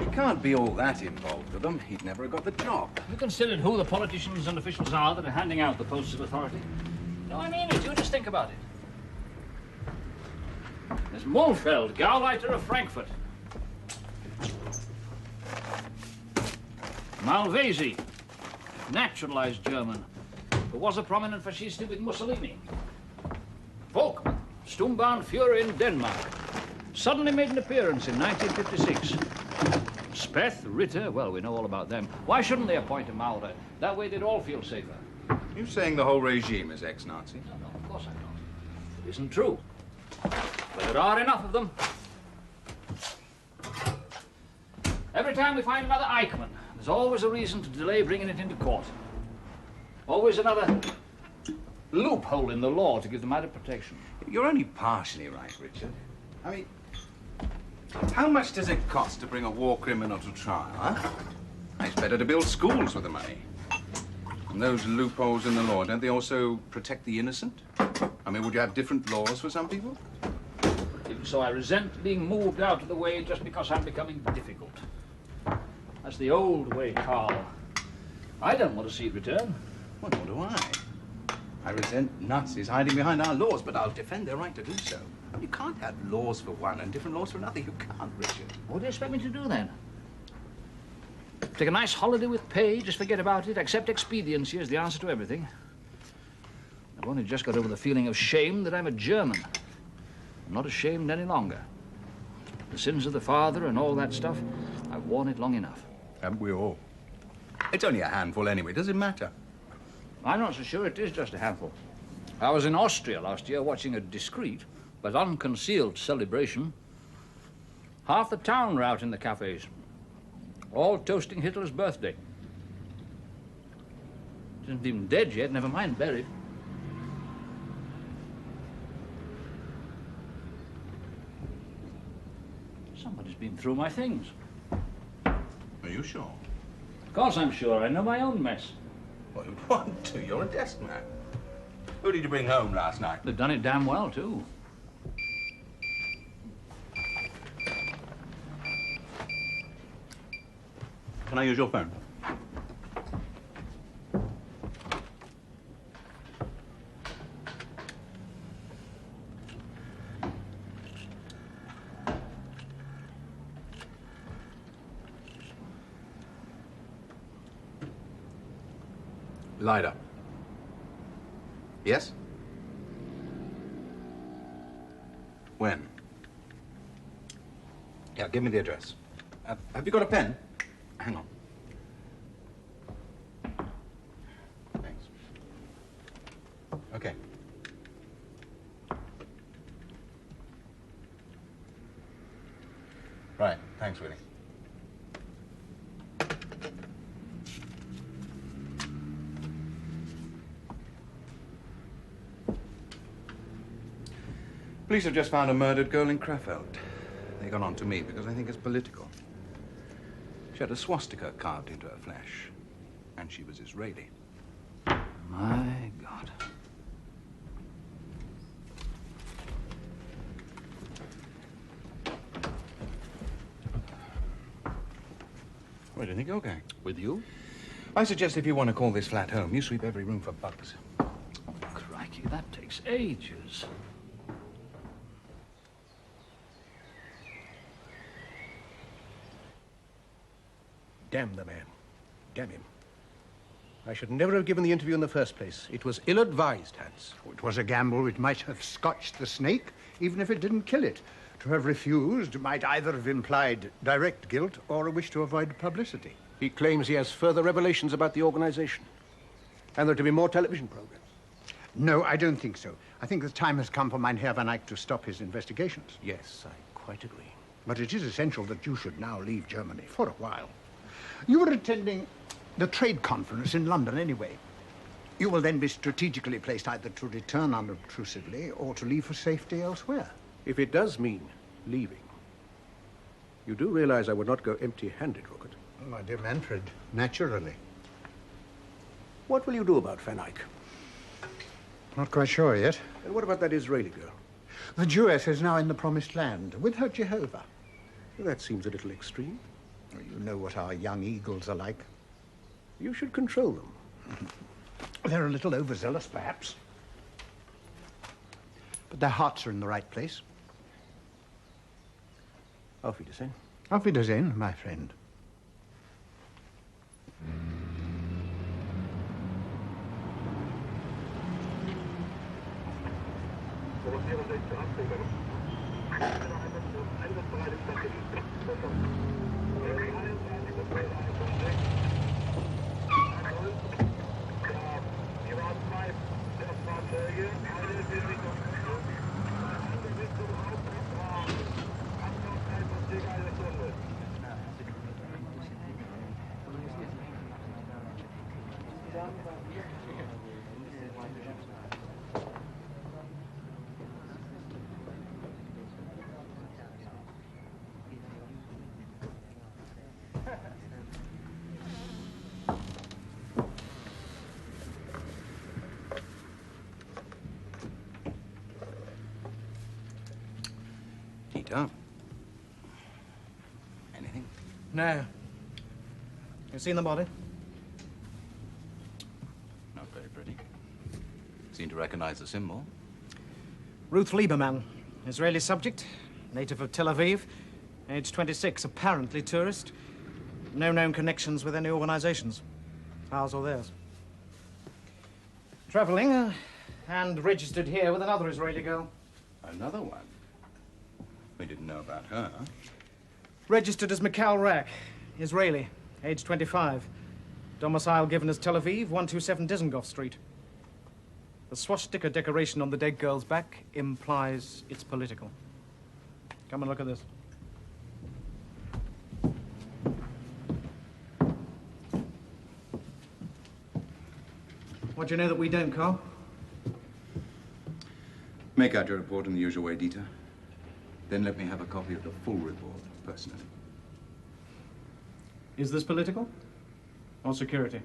He can't be all that involved with them. He'd never have got the job. Have you considered who the politicians and officials are that are handing out the posts of authority? No, I mean it. You just think about it. There's Manfred, Gauleiter of Frankfurt. Malvesi, naturalized German, who was a prominent fascist with Mussolini. Volk, Standartenfuhrer in Denmark, suddenly made an appearance in 1956. Speth, Ritter, well, we know all about them. Why shouldn't they appoint a Maurer? That way they'd all feel safer. You saying the whole regime is ex-Nazi? No, of course I don't. It isn't true. But there are enough of them. Every time we find another Eichmann, there's always a reason to delay bringing it into court. Always another loophole in the law to give them added protection. You're only partially right, Richard. I mean, how much does it cost to bring a war criminal to trial, huh? It's better to build schools with the money. And those loopholes in the law, don't they also protect the innocent? I mean, would you have different laws for some people? Even so, I resent being moved out of the way just because I'm becoming difficult. That's the old way, Carl. I don't want to see it return. Well, nor do I. I resent Nazis hiding behind our laws, but I'll defend their right to do so. You can't have laws for one and different laws for another. You can't, Richard. What do you expect me to do, then? Take a nice holiday with pay, just forget about it, accept expediency as the answer to everything. I've only just got over the feeling of shame that I'm a German. I'm not ashamed any longer. The sins of the father and all that stuff, I've worn it long enough. Haven't we all? It's only a handful anyway. Does it matter? I'm not so sure it is just a handful. I was in Austria last year watching a discreet but unconcealed celebration. Half the town were out in the cafes, all toasting Hitler's birthday. Isn't even dead yet, never mind buried. Somebody's been through my things. Are you sure? Of course I'm sure. I know my own mess. Well, you'd want to. You're a desk man. Who did you bring home last night? They've done it damn well, too. Can I use your phone? Lida. Yes? When? Yeah, give me the address. Have you got a pen? Hang on. Thanks. Okay. Right. Thanks, Willie. Police have just found a murdered girl in Krefeld. They got on to me because I think it's political. She had a swastika carved into her flesh, and she was Israeli. My God. Where do you think you're going? With you? I suggest if you want to call this flat home, you sweep every room for bugs. Oh, crikey, that takes ages. Damn the man. Damn him. I should never have given the interview in the first place. It was ill-advised, Hans. It was a gamble which might have scotched the snake, even if it didn't kill it. To have refused might either have implied direct guilt or a wish to avoid publicity. He claims he has further revelations about the organization. And there are to be more television programs. No, I don't think so. I think the time has come for Herr van Eyck to stop his investigations. Yes, I quite agree. But it is essential that you should now leave Germany for a while. You were attending the trade conference in London anyway. You will then be strategically placed either to return unobtrusively or to leave for safety elsewhere. If it does mean leaving, you do realize I would not go empty-handed, Rupert. Oh, my dear Manfred, naturally. What will you do about Van Eyck? Not quite sure yet. And what about that Israeli girl? The Jewess is now in the Promised Land with her Jehovah. Well, that seems a little extreme. You know what our young eagles are like. You should control them. They're a little overzealous, perhaps. But their hearts are in the right place. Auf Wiedersehen. Auf Wiedersehen, my friend. Dieter? Anything? No. You've seen the body? Not very pretty. Seem to recognize the symbol. Ruth Lieberman, Israeli subject, native of Tel Aviv, age 26, apparently tourist. No known connections with any organizations, ours or theirs. Traveling and registered here with another Israeli girl. Another one? We didn't know about her. Registered as Mikhail Rack, Israeli, age 25. Domicile given as Tel Aviv, 127 Dizengoff Street. The swastika decoration on the dead girl's back implies it's political. Come and look at this. What do you know that we don't, Carl? Make out your report in the usual way, Dieter. Then let me have a copy of the full report, personally. Is this political? Or security?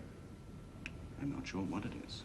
I'm not sure what it is.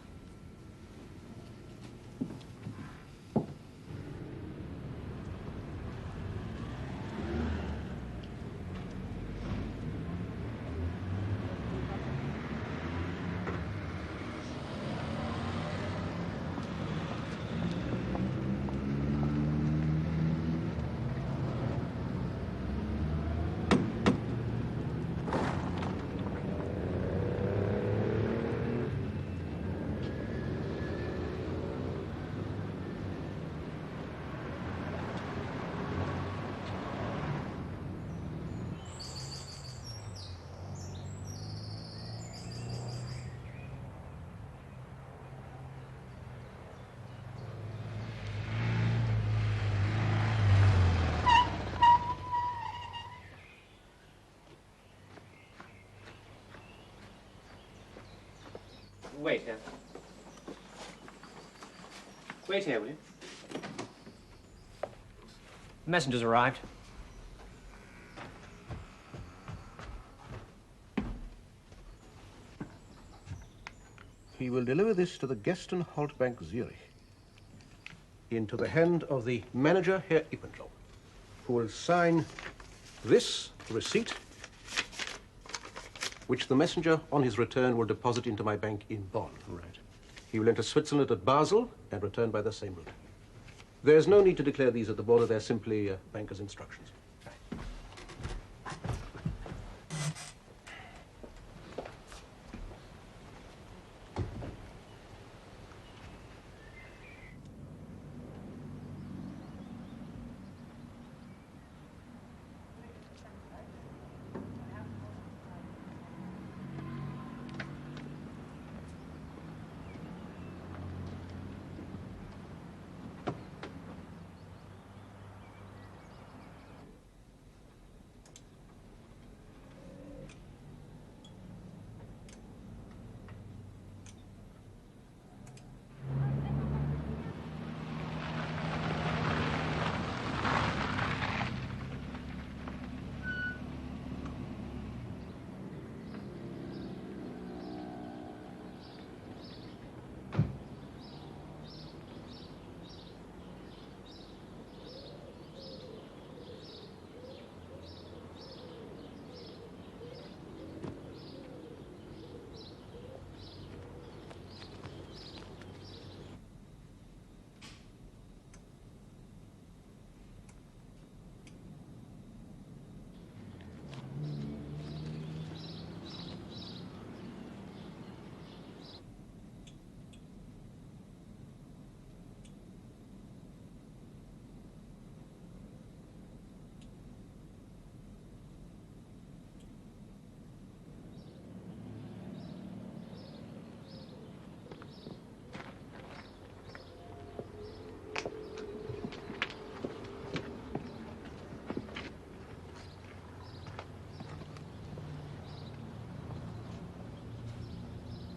Wait here. Wait here, will you? Messenger's arrived. He will deliver this to the Gestap Haltbank Zurich, into the hand of the manager, Herr Ippendloh, who will sign this receipt, which the messenger, on his return, will deposit into my bank in Bonn. Right. He will enter Switzerland at Basel and return by the same route. There's no need to declare these at the border. They're simply banker's instructions.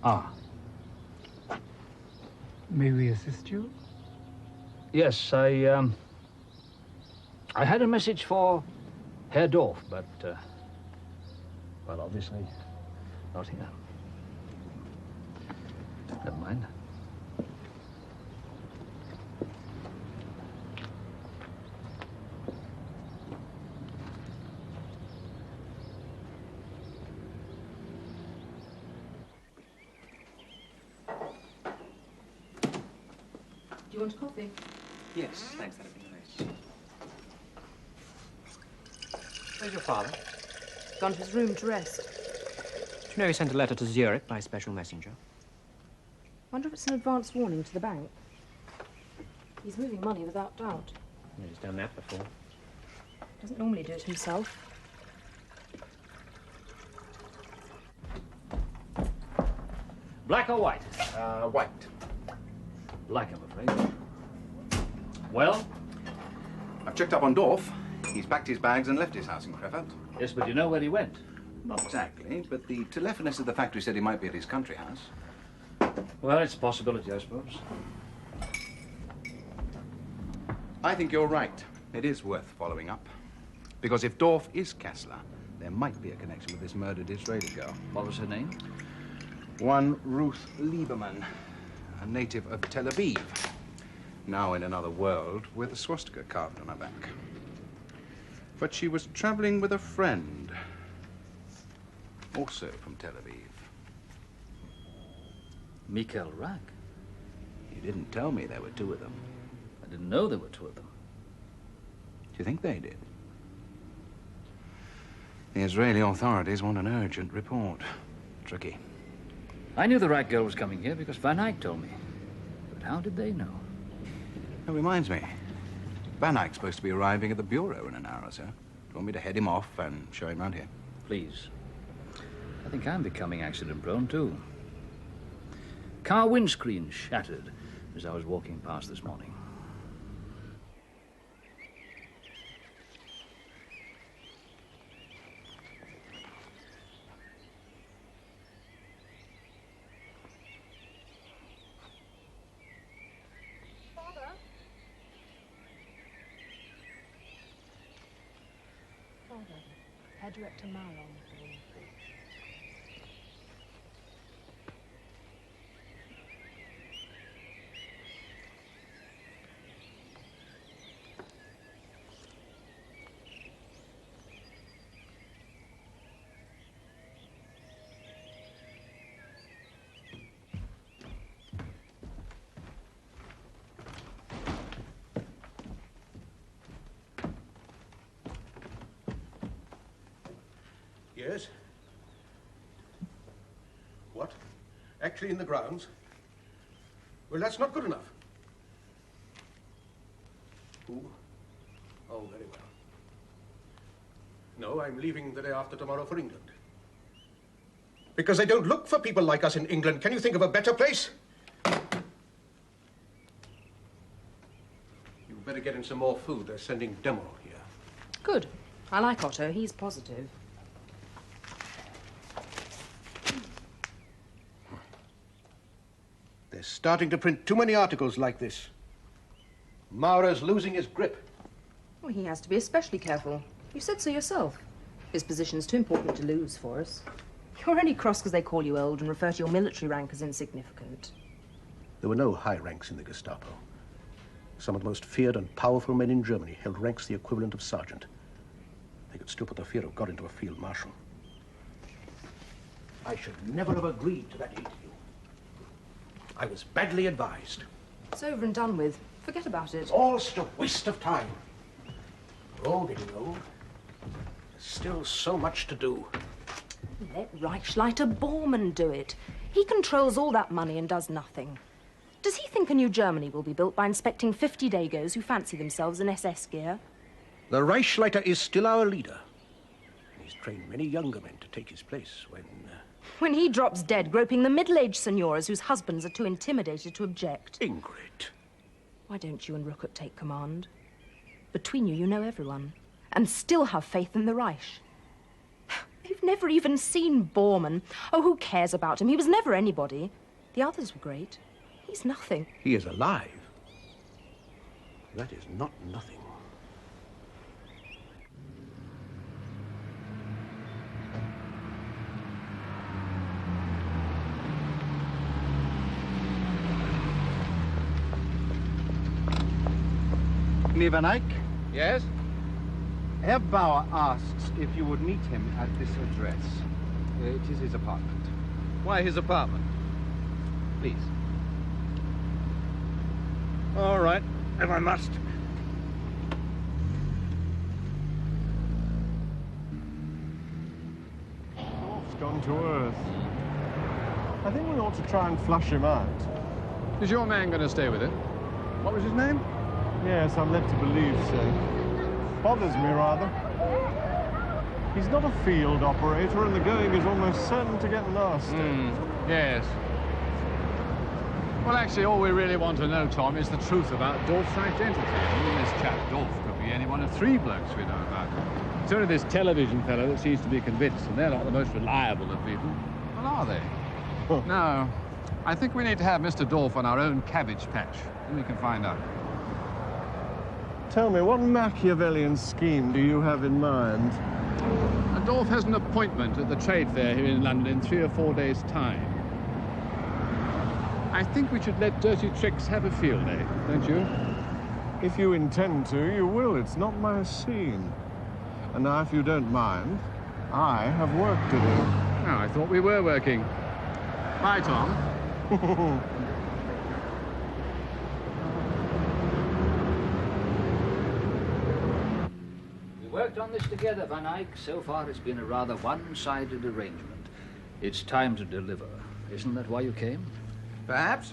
Ah. May we assist you? Yes, I had a message for Herr Dorf, but, well, obviously, not here. Never mind. Do you want coffee? Yes, thanks, that'd be nice. Where's your father? Gone to his room to rest. Do you know he sent a letter to Zurich by special messenger? Wonder if it's an advance warning to the bank. He's moving money without doubt. Yeah, he's done that before. Doesn't normally do it himself. Black or white? White. Black, I'm afraid. Well? I've checked up on Dorf. He's packed his bags and left his house in Krefeld. Yes, but you know where he went? Not exactly, but the telephonist at the factory said he might be at his country house. Well, it's a possibility, I suppose. I think you're right. It is worth following up. Because if Dorf is Kessler, there might be a connection with this murdered Israeli girl. What was her name? One Ruth Lieberman, a native of Tel Aviv. Now in another world with a swastika carved on her back. But she was traveling with a friend, also from Tel Aviv. Michael Rack. You didn't tell me there were two of them. I didn't know there were two of them. Do you think they did? The Israeli authorities want an urgent report. Tricky. I knew the Rack girl was coming here because Van Eyck told me. But how did they know? That reminds me. Van Eyck's supposed to be arriving at the bureau in an hour or so. Do you want me to head him off and show him around here? Please. I think I'm becoming accident-prone, too. Car windscreen shattered as I was walking past this morning. Herr Director Maron. Yes? What? Actually in the grounds? Well, that's not good enough. Who? Oh, very well. No, I'm leaving the day after tomorrow for England. Because they don't look for people like us in England. Can you think of a better place? You'd better get in some more food. They're sending Demo here. Good. I like Otto. He's positive. They're starting to print too many articles like this. Maurer's losing his grip. Well, he has to be especially careful. You said so yourself. His position's too important to lose for us. You're only cross because they call you old and refer to your military rank as insignificant. There were no high ranks in the Gestapo. Some of the most feared and powerful men in Germany held ranks the equivalent of sergeant. They could still put the fear of God into a field marshal. I should never have agreed to that interview. I was badly advised. It's over and done with. Forget about it. It's all just a waste of time. We're all getting old. There's still so much to do. Let Reichsleiter Bormann do it. He controls all that money and does nothing. Does he think a new Germany will be built by inspecting 50 Dagos who fancy themselves in SS gear? The Reichsleiter is still our leader. He's trained many younger men to take his place When he drops dead, groping the middle-aged signoras whose husbands are too intimidated to object. Ingrid. Why don't you and Rookop take command? Between you, you know everyone. And still have faith in the Reich. They've never even seen Borman. Oh, who cares about him? He was never anybody. The others were great. He's nothing. He is alive. That is not nothing. Hugo van Eyck, Yes? Herr Bauer asks if you would meet him at this address. It is his apartment. Why his apartment? Please. All right, if I must. It's gone to earth. I think we ought to try and flush him out. Is your man going to stay with him? What was his name? Yes, I'm led to believe so. Bothers me rather. He's not a field operator, and the going is almost certain to get nasty. Yes. Well, actually, all we really want to know, Tom, is the truth about Dorf's identity. I mean, this chap Dorf could be any one of 3 blokes we know about. It's only this television fellow that seems to be convinced, and they're not the most reliable of people. Well, are they? No. I think we need to have Mr. Dorf on our own cabbage patch, and we can find out. Tell me, what Machiavellian scheme do you have in mind? Dorf has an appointment at the trade fair here in London in 3 or 4 days' time. I think we should let Dirty Tricks have a field day, don't you? If you intend to, you will. It's not my scene. And now, if you don't mind, I have work to do. Oh, I thought we were working. Bye, Tom. We worked on this together, Van Eyck. So far, it's been a rather one-sided arrangement. It's time to deliver. Isn't that why you came? Perhaps.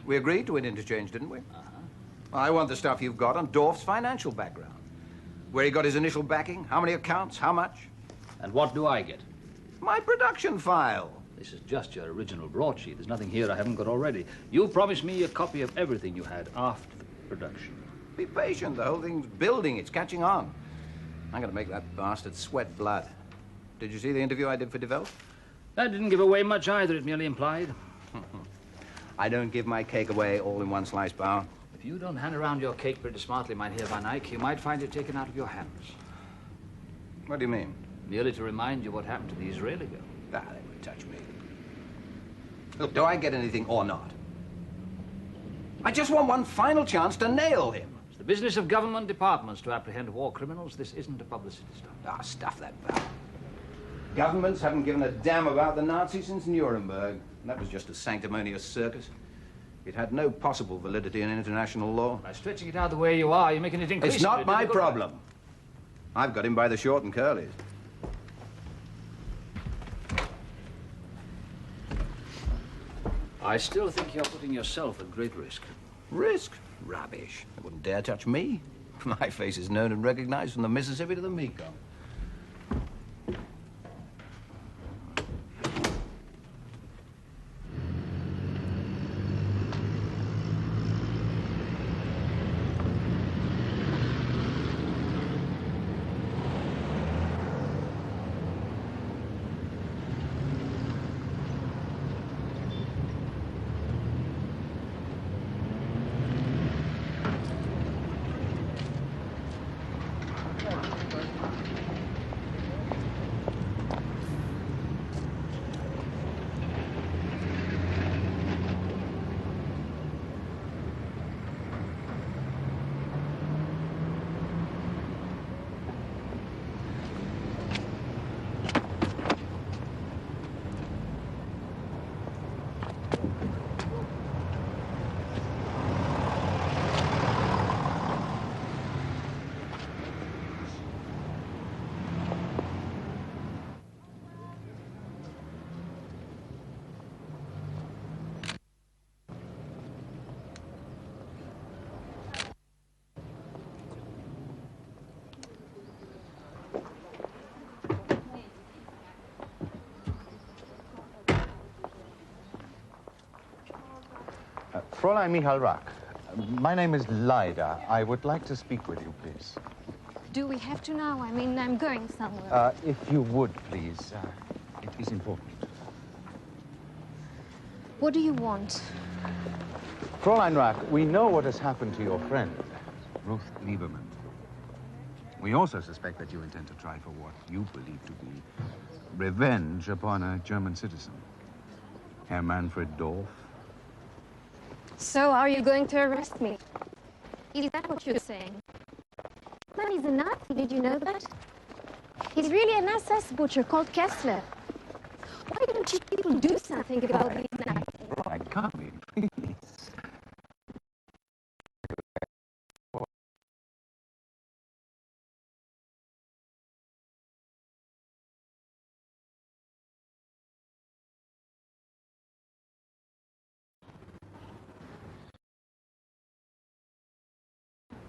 We agreed to an interchange, didn't we? I want the stuff you've got on Dorf's financial background. Where he got his initial backing, how many accounts, how much. And what do I get? My production file. This is just your original broadsheet. There's nothing here I haven't got already. You promised me a copy of everything you had after the production. Be patient. The whole thing's building. It's catching on. I'm going to make that bastard sweat blood. Did you see the interview I did for Deville? That didn't give away much either. It merely implied. I don't give my cake away all in one slice, Bauer. If you don't hand around your cake pretty smartly, my dear Van Eyck, you might find it taken out of your hands. What do you mean? Merely to remind you what happened to the Israeli girl. Ah, they won't touch me. Look, do I get anything or not? I just want one final chance to nail him. It's the business of government departments to apprehend war criminals. This isn't a publicity stunt. Ah, stuff that, Bauer. Governments haven't given a damn about the Nazis since Nuremberg. And that was just a sanctimonious circus. It had no possible validity in international law. By stretching it out the way you are, you're making it increasingly It's not my difficult. problem. I've got him by the short and curlies. I still think you're putting yourself at great risk. Risk? Rubbish. They wouldn't dare touch me. My face is known and recognized from the Mississippi to the Mekong. Fräulein Michal Rack, my name is Lyda. I would like to speak with you, please. Do we have to now? I mean, I'm going somewhere. If you would, please. It is important. What do you want? Fräulein Rack, we know what has happened to your friend, Ruth Lieberman. We also suspect that you intend to try for what you believe to be revenge upon a German citizen, Herr Manfred Dorf. So, are you going to arrest me? Is that what you're saying? Man, he's a Nazi, did you know that? He's really an SS butcher called Kessler. Why don't you people do something about these Nazis? I can't be, please.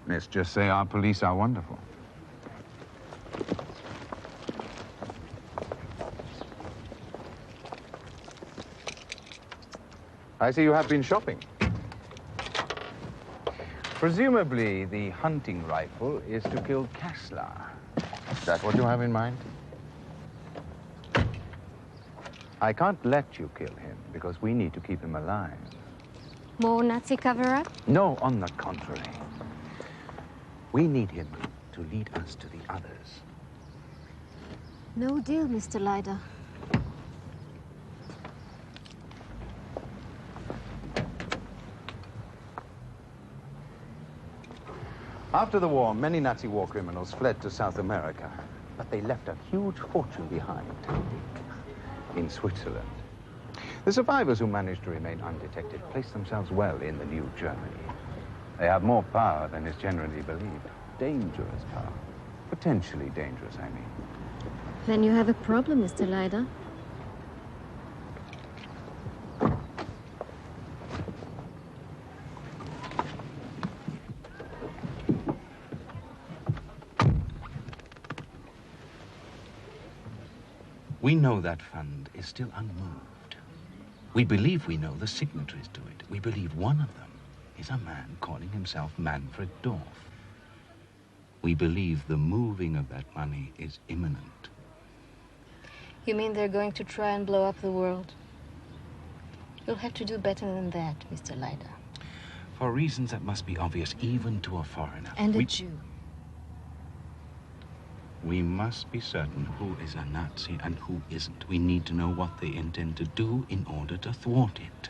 Let's just say our police are wonderful. I see you have been shopping. Presumably, the hunting rifle is to kill Kessler. Is that what you have in mind? I can't let you kill him because we need to keep him alive. More Nazi cover-up? No, on the contrary. We need him to lead us to the others. No deal, Mr. Leider. After the war, many Nazi war criminals fled to South America, but they left a huge fortune behind in Switzerland. The survivors who managed to remain undetected placed themselves well in the new Germany. They have more power than is generally believed. Dangerous power. Potentially dangerous, I mean. Then you have a problem, Mr. Leider. We know that fund is still unmoved. We believe we know the signatories to it. We believe one of them is a man calling himself Manfred Dorf. We believe the moving of that money is imminent. You mean they're going to try and blow up the world? You'll have to do better than that, Mr. Leider. For reasons that must be obvious even to a foreigner. And a Jew. We must be certain who is a Nazi and who isn't. We need to know what they intend to do in order to thwart it.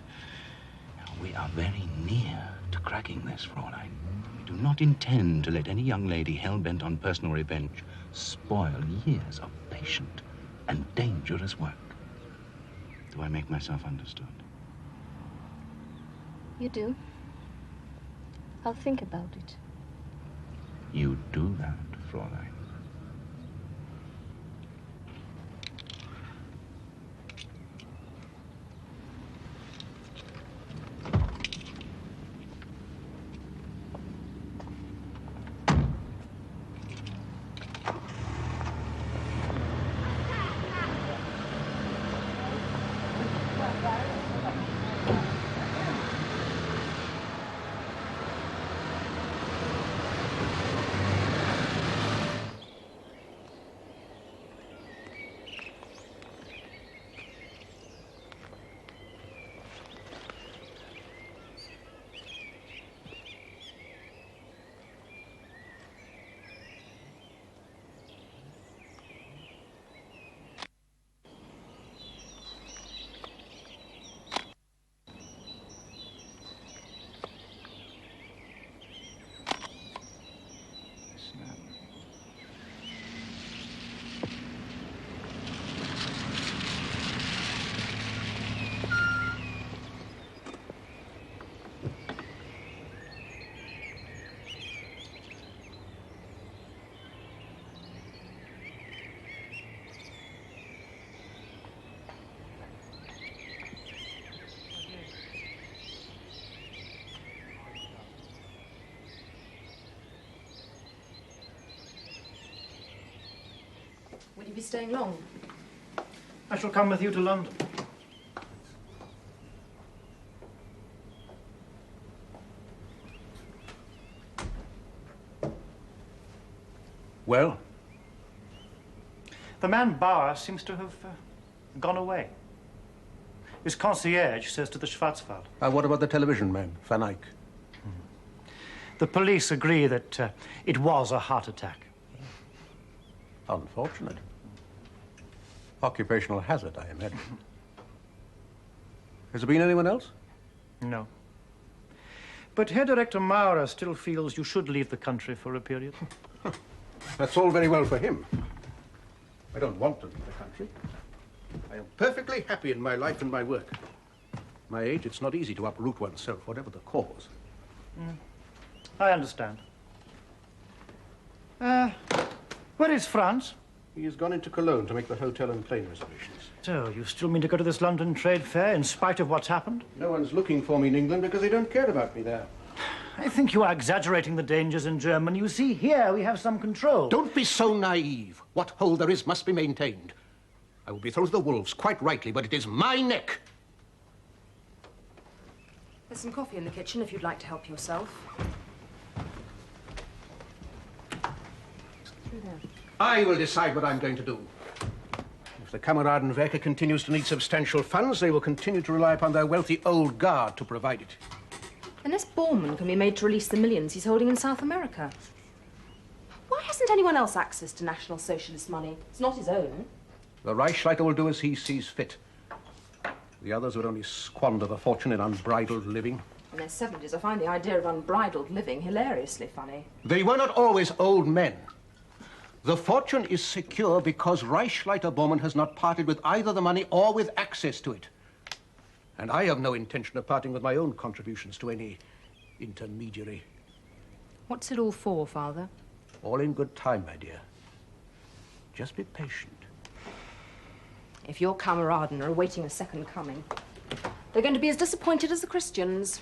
Now, we are very near to cracking this, Fräulein. We do not intend to let any young lady hell-bent on personal revenge spoil years of patient and dangerous work. Do I make myself understood? You do. I'll think about it. You do that, Fräulein. Will you be staying long? I shall come with you to London. Well? The man Bauer seems to have gone away. His concierge says to the Schwarzwald. What about the television man, Van Eyck? The police agree that it was a heart attack. Unfortunate. Occupational hazard, I imagine. Has there been anyone else? No. But Herr Director Maurer still feels you should leave the country for a period. That's all very well for him. I don't want to leave the country. I am perfectly happy in my life and my work. My age, it's not easy to uproot oneself, whatever the cause. I understand. Where is Franz? He has gone into Cologne to make the hotel and plane reservations. So, you still mean to go to this London trade fair in spite of what's happened? No one's looking for me in England because they don't care about me there. I think you are exaggerating the dangers in Germany. You see, here we have some control. Don't be so naive. What hold there is must be maintained. I will be thrown to the wolves, quite rightly, but it is my neck. There's some coffee in the kitchen if you'd like to help yourself. Through there. I will decide what I'm going to do. If the Kameradenwerke continues to need substantial funds, they will continue to rely upon their wealthy old guard to provide it. Unless Bormann can be made to release the millions he's holding in South America. Why hasn't anyone else access to National Socialist money? It's not his own. The Reichsleiter will do as he sees fit. The others would only squander the fortune in unbridled living. In their 70s, I find the idea of unbridled living hilariously funny. They were not always old men. The fortune is secure because Reichsleiter Bormann has not parted with either the money or with access to it. And I have no intention of parting with my own contributions to any intermediary. What's it all for, Father? All in good time, my dear. Just be patient. If your Kameraden are awaiting a second coming, they're going to be as disappointed as the Christians.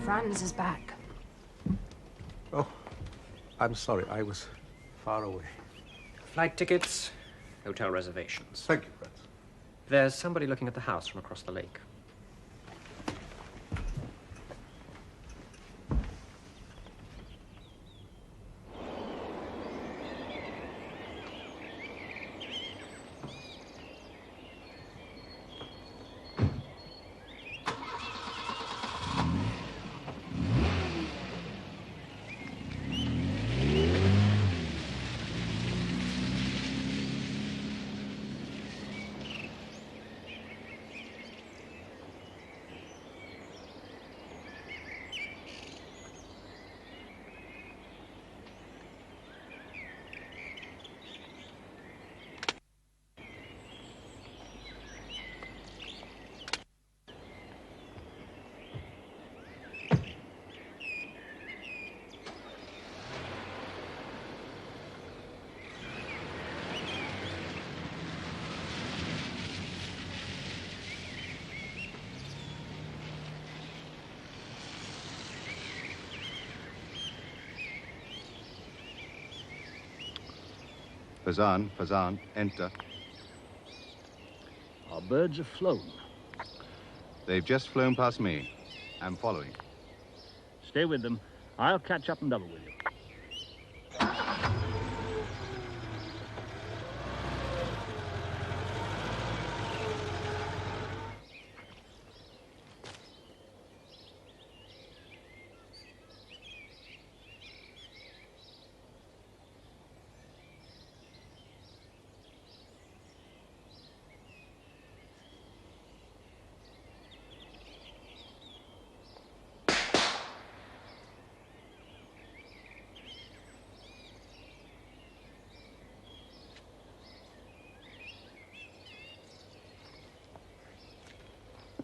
Franz is back. Oh, I'm sorry. I was far away. Flight tickets, hotel reservations. Thank you, Franz. There's somebody looking at the house from across the lake. Fasan, Fasan, enter. Our birds have flown. They've just flown past me. I'm following. Stay with them. I'll catch up and double with you.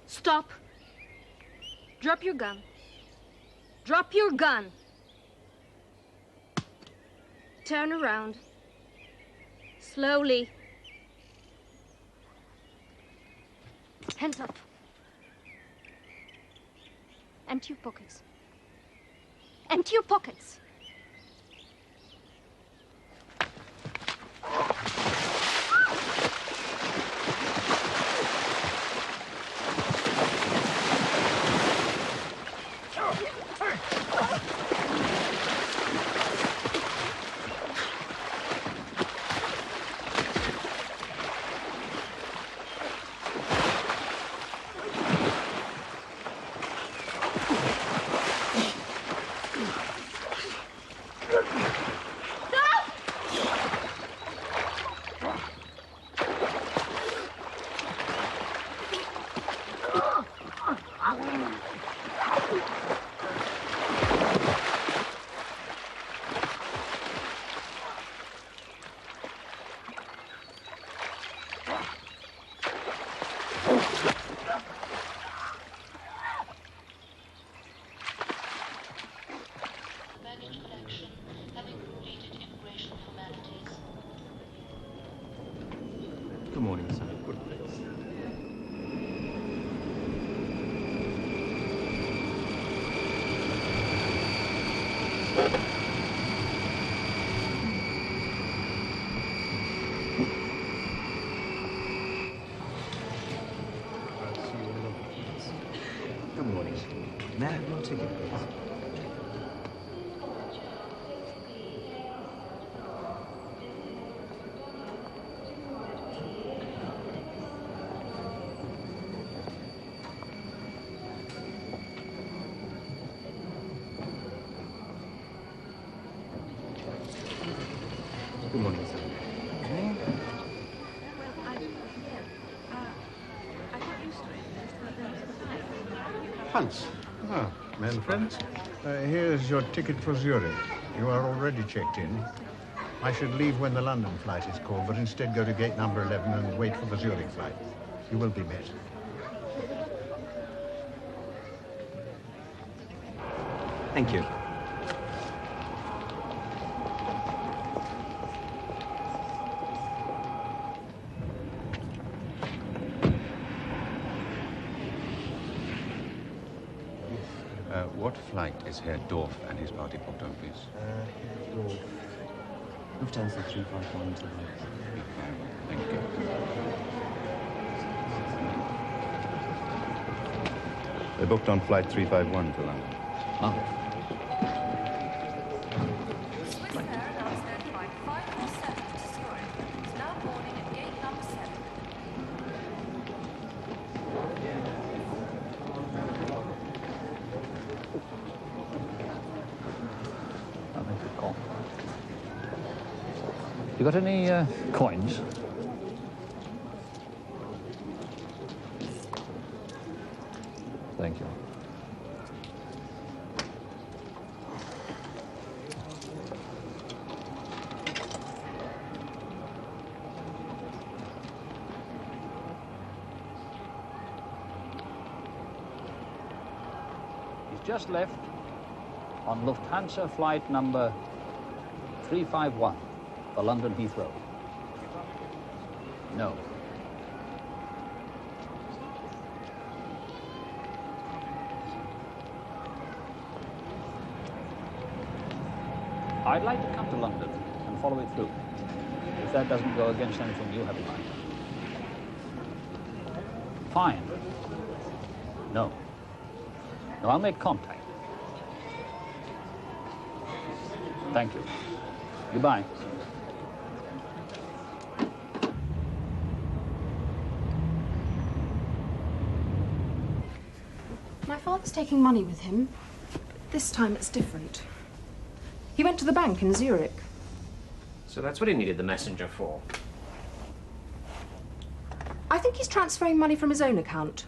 Stop. Drop your gun. Drop your gun. Turn around. Slowly. Hands up. Empty your pockets. Empty your pockets. Good morning, sir. Good morning. Good morning. May I have your ticket, please? Good morning, sir. Hans. Ah, Manfred. Here's your ticket for Zurich. You are already checked in. I should leave when the London flight is called, but instead go to gate number 11 and wait for the Zurich flight. You will be met. Thank you. What flight is Herr Dorf and his party booked on, please? Dorf. Lufthansa 351 to the Thank you. They're booked on flight 351 to London. Ah. You got any coins? Thank you. He's just left on Lufthansa flight number 351. For London Heathrow. No. I'd like to come to London and follow it through, if that doesn't go against anything you have in mind. Fine. No. No, I'll make contact. Thank you. Goodbye. My father's taking money with him. This time it's different. He went to the bank in Zurich. So that's what he needed the messenger for. I think he's transferring money from his own account.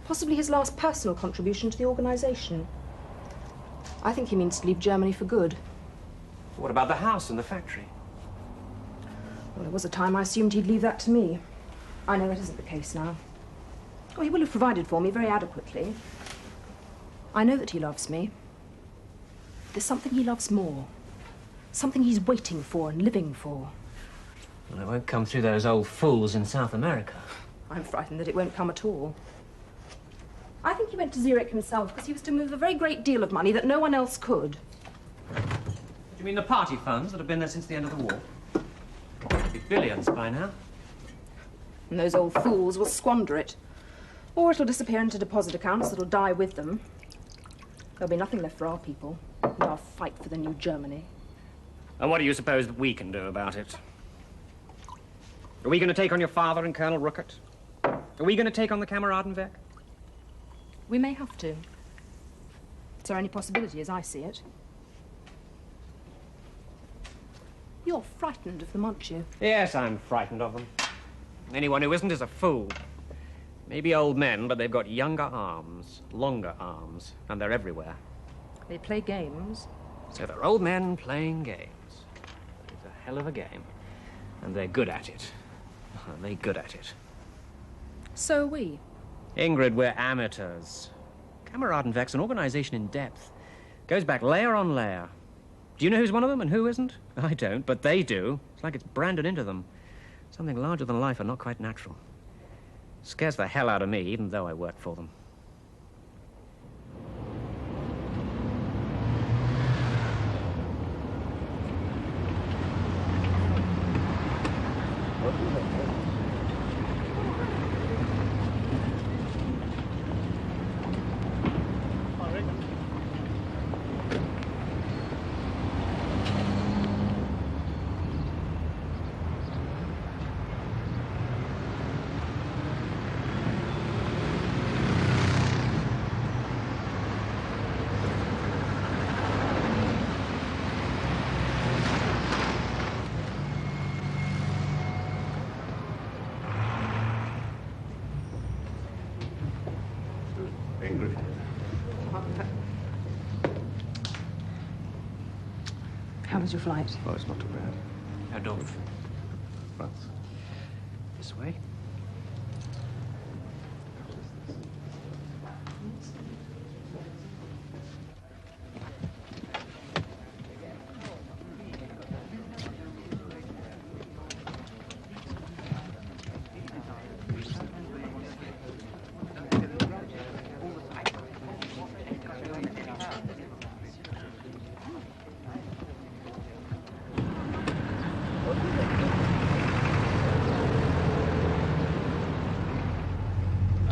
Possibly his last personal contribution to the organisation. I think he means to leave Germany for good. What about the house and the factory? Well, there was a time I assumed he'd leave that to me. I know it isn't the case now. Oh, he will have provided for me very adequately. I know that he loves me. There's something he loves more. Something he's waiting for and living for. Well, it won't come through those old fools in South America. I'm frightened that it won't come at all. I think he went to Zurich himself because he was to move a very great deal of money that no one else could. Do you mean the party funds that have been there since the end of the war? It'll be billions by now. And those old fools will squander it. Or it'll disappear into deposit accounts that'll die with them. There'll be nothing left for our people and our fight for the new Germany. And what do you suppose that we can do about it? Are we going to take on your father and Colonel Ruckert? Are we going to take on the Kameradenwerk? We may have to. It's our only possibility as I see it. You're frightened of them, aren't you? Yes, I'm frightened of them. Anyone who isn't is a fool. Maybe old men, but they've got younger arms, longer arms, and they're everywhere. They play games. So they're old men playing games. It's a hell of a game. And they're good at it. They're good at it. So are we. Ingrid, we're amateurs. Kameradenwerk's an organization in depth. Goes back layer on layer. Do you know who's one of them and who isn't? I don't, but they do. It's like it's branded into them. Something larger than life and not quite natural. Scares the hell out of me, even though I work for them. How was your flight? Oh, it's not too bad. Herr Dorf. France. This way.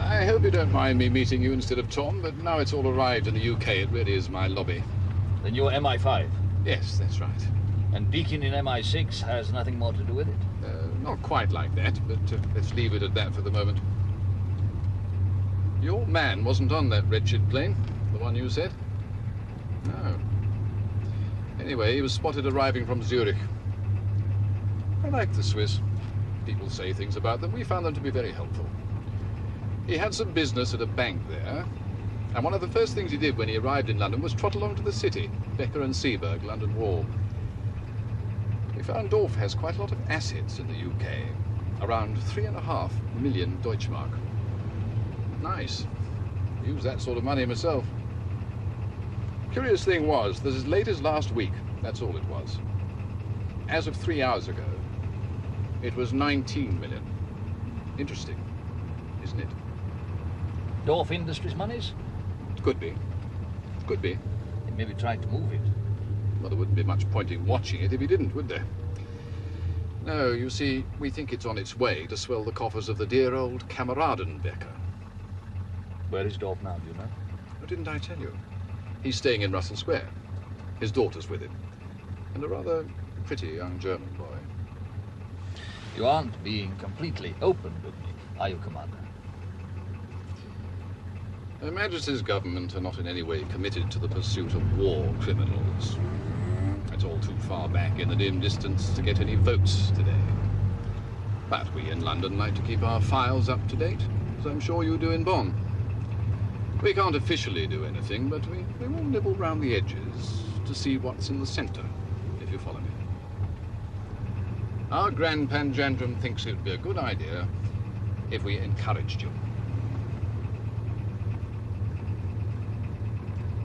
I hope you don't mind me meeting you instead of Tom, but now it's all arrived in the UK, it really is my lobby. Then you're MI5? Yes, that's right. And Deakin in MI6 has nothing more to do with it? Not quite like that, but let's leave it at that for the moment. Your man wasn't on that wretched plane, the one you said? No. Anyway, he was spotted arriving from Zurich. I like the Swiss. People say things about them. We found them to be very helpful. He had some business at a bank there, and one of the first things he did when he arrived in London was trot along to the city, Becker and Seaburg, London Wall. We found Dorf has quite a lot of assets in the UK, around 3.5 million Deutschmark. Nice. Use that sort of money myself. Curious thing was that as late as last week, that's all it was. As of 3 hours ago, it was 19 million. Interesting, isn't it? Dorf Industries monies? Could be. Could be. They maybe tried to move it. Well, there wouldn't be much point in watching it if he didn't, would there? No, you see, we think it's on its way to swell the coffers of the dear old Kameradenwerk. Where is Dorf now, do you know? Oh, didn't I tell you? He's staying in Russell Square. His daughter's with him. And a rather pretty young German boy. You aren't being completely open with me, are you, Commander? Her Majesty's government are not in any way committed to the pursuit of war criminals. It's all too far back in the dim distance to get any votes today. But we in London like to keep our files up to date, as I'm sure you do in Bonn. We can't officially do anything, but we will nibble round the edges to see what's in the centre, if you follow me. Our Grand Panjandrum thinks it would be a good idea if we encouraged you.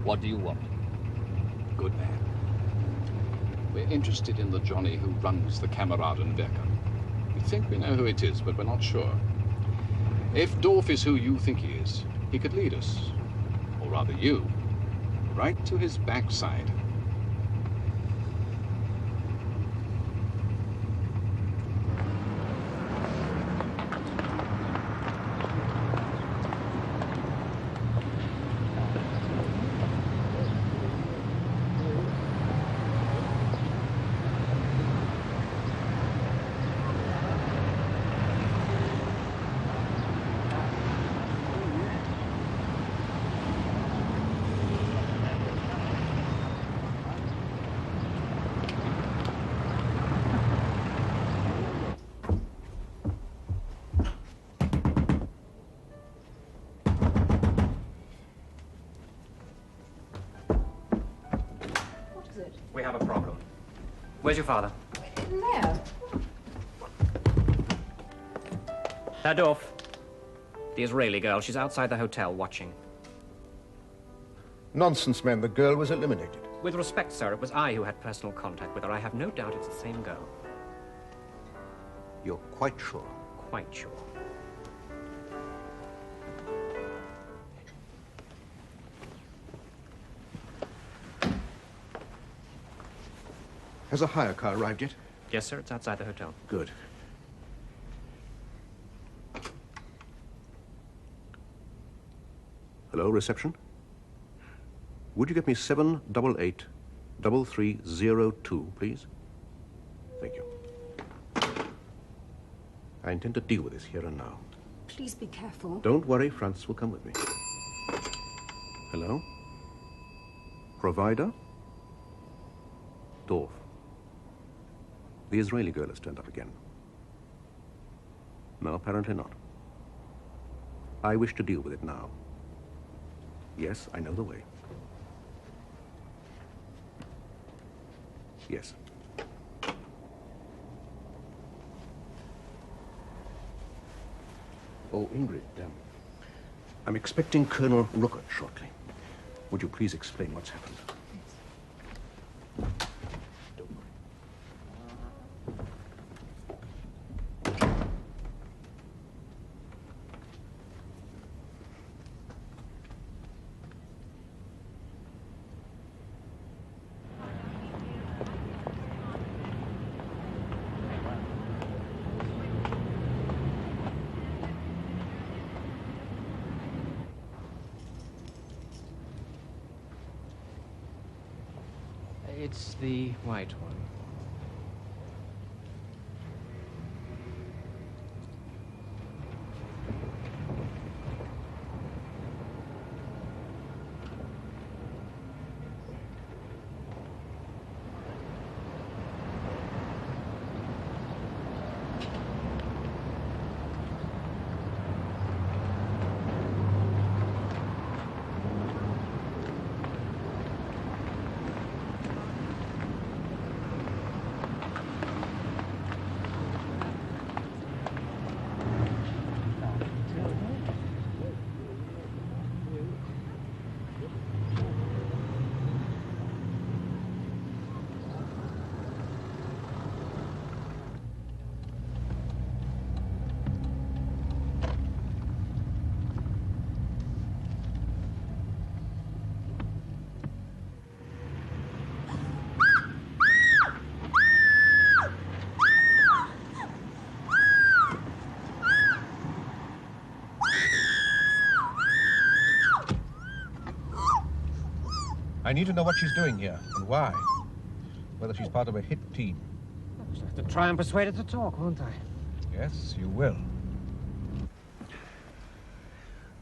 What do you want? Good man. We're interested in the Johnny who runs the Kameradenwerker. We think we know who it is, but we're not sure. If Dorf is who you think he is, he could lead us, or rather you, right to his backside. We have a problem. Where's your father? In there. Herr Dorf. The Israeli girl. She's outside the hotel watching. Nonsense, man. The girl was eliminated. With respect, sir, it was I who had personal contact with her. I have no doubt it's the same girl. You're quite sure? Quite sure. Has a hire car arrived yet? Yes, sir. It's outside the hotel. Good. Hello, reception? Would you get me 788-3302, please? Thank you. I intend to deal with this here and now. Please be careful. Don't worry, Franz will come with me. Hello? Provider? Dorf. The Israeli girl has turned up again. No, apparently not. I wish to deal with it now. Yes, I know the way. Yes. Oh, Ingrid, I'm expecting Colonel Ruckert shortly. Would you please explain what's happened? It's the white one. I need to know what she's doing here and why. Whether she's part of a hit team. I'll have to try and persuade her to talk, won't I? Yes, you will.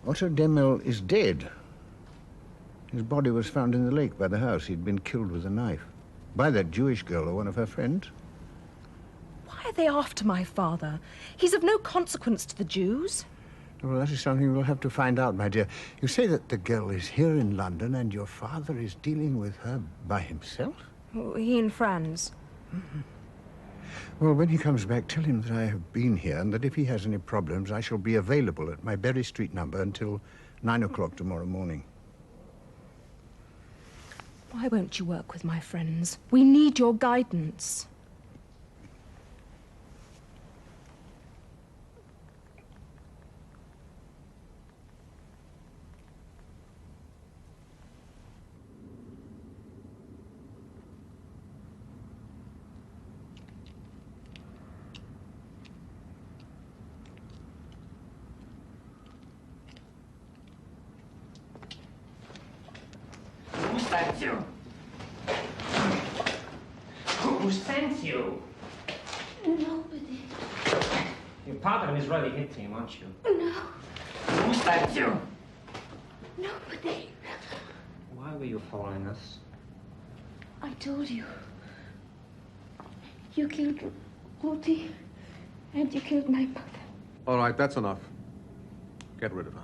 Otto Demel is dead. His body was found in the lake by the house. He'd been killed with a knife. By that Jewish girl or one of her friends. Why are they after my father? He's of no consequence to the Jews. Well, that is something we'll have to find out, my dear. You say that the girl is here in London and your father is dealing with her by himself? Oh, he and friends. Well, when he comes back, tell him that I have been here and that if he has any problems, I shall be available at my Berry Street number until 9 o'clock tomorrow morning. Why won't you work with my friends? We need your guidance. Who sent you? Who sent you? Nobody. You're part of an Israeli hit team, aren't you? No. Who sent you? Nobody. Why were you following us? I told you. You killed Ruti, and you killed my mother. All right, that's enough. Get rid of her.